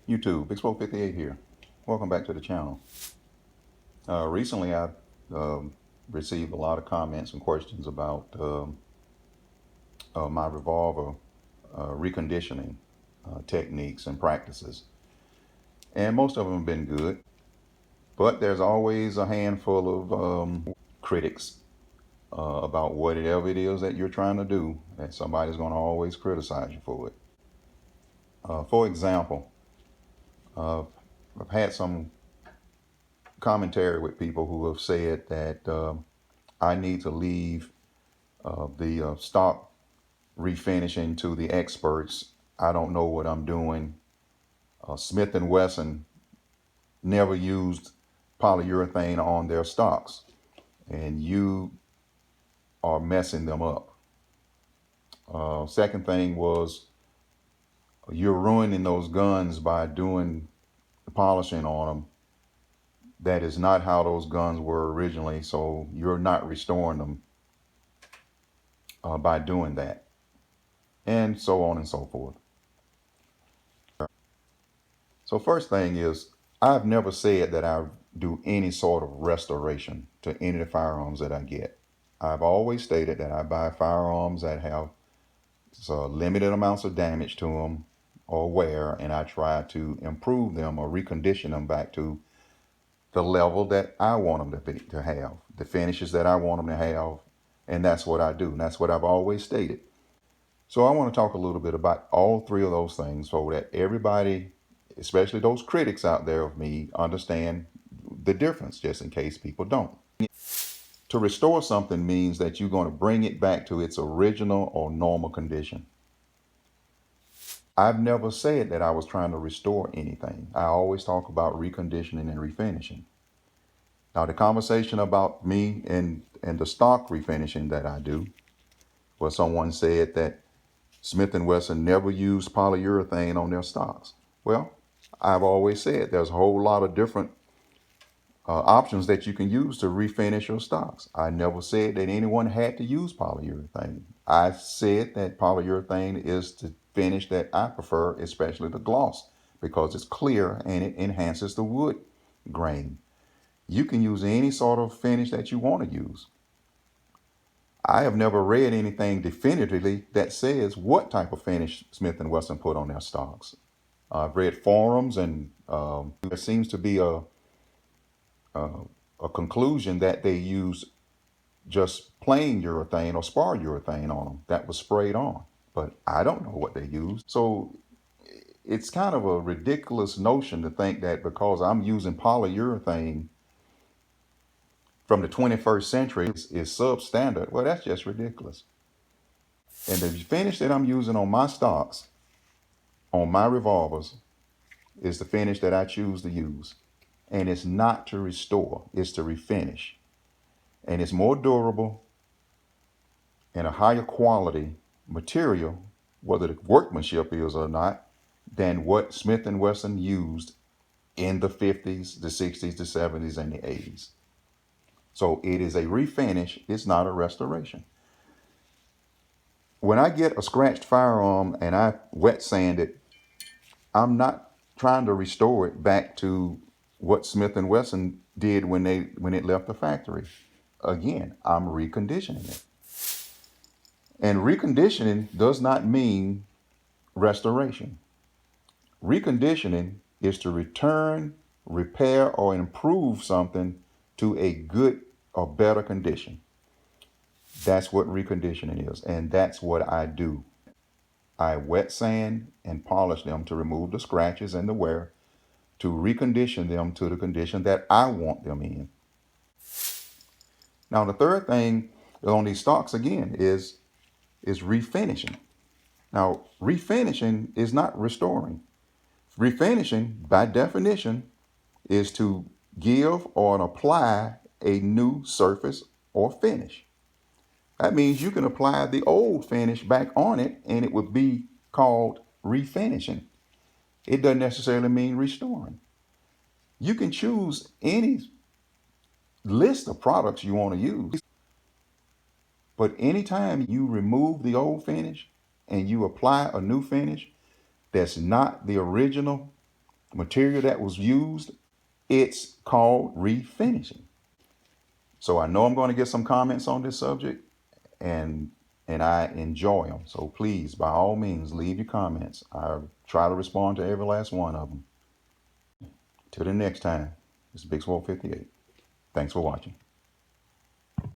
YouTube, Big 58 here. Welcome back to the channel. Recently, I've received a lot of comments and questions about my revolver reconditioning techniques and practices. And most of them have been good, but there's always a handful of critics about whatever it is that you're trying to do, that somebody's going to always criticize you for it. For example, I've had some commentary with people who have said that I need to leave the stock refinishing to the experts. I don't know what I'm doing. Smith& Wesson never used polyurethane on their stocks, and you are messing them up. Second thing was, you're ruining those guns by doing the polishing on them. That is not how those guns were originally, so you're not restoring them by doing that, and so on and so forth. So first thing is, I've never said that I do any sort of restoration to any of the firearms that I get. I've always stated that I buy firearms that have limited amounts of damage to them or wear, and I try to improve them or recondition them back to the level that I want them to have, the finishes that I want them to have, and that's what I do. And that's what I've always stated. So I want to talk a little bit about all three of those things so that everybody, especially those critics out there of me, understand the difference, just in case people don't. To restore something means that you're going to bring it back to its original or normal condition. I've never said that I was trying to restore anything. I always talk about reconditioning and refinishing. Now, the conversation about me and the stock refinishing that I do, where someone said that Smith& Wesson never used polyurethane on their stocks. Well, I've always said there's a whole lot of different options that you can use to refinish your stocks. I never said that anyone had to use polyurethane. I said that polyurethane is the finish that I prefer, especially the gloss, because it's clear and it enhances the wood grain. You can use any sort of finish that you want to use. I have never read anything definitively that says what type of finish Smith & Wesson put on their stocks. I've read forums, and there seems to be a conclusion that they use just plain urethane or spar urethane on them that was sprayed on. But I don't know what they use. So it's kind of a ridiculous notion to think that because I'm using polyurethane from the 21st century is substandard. Well, that's just ridiculous. And the finish that I'm using on my stocks, on my revolvers, is the finish that I choose to use. And it's not to restore, it's to refinish. And it's more durable and a higher quality material, whether the workmanship is or not, than what Smith & Wesson used in the 50s, the 60s, the 70s, and the 80s. So it is a refinish, it's not a restoration. When I get a scratched firearm and I wet sand it, I'm not trying to restore it back to what Smith & Wesson did when it left the factory. Again, I'm reconditioning it. And reconditioning does not mean restoration. Reconditioning is to return, repair, or improve something to a good or better condition. That's what reconditioning is, and that's what I do. I wet sand and polish them to remove the scratches and the wear, to recondition them to the condition that I want them in. Now, the third thing on these stocks, again, is refinishing. Now, refinishing is not restoring. Refinishing, by definition, is to give or apply a new surface or finish. That means you can apply the old finish back on it and it would be called refinishing. It doesn't necessarily mean restoring. You can choose any list of products you want to use, but anytime you remove the old finish and you apply a new finish that's not the original, material that was used, it's called refinishing. So I know I'm going to get some comments on this subject, and I enjoy them. So please, by all means, leave your comments. I try to respond to every last one of them. Till the next time, this is Big Swole 58. Thanks for watching.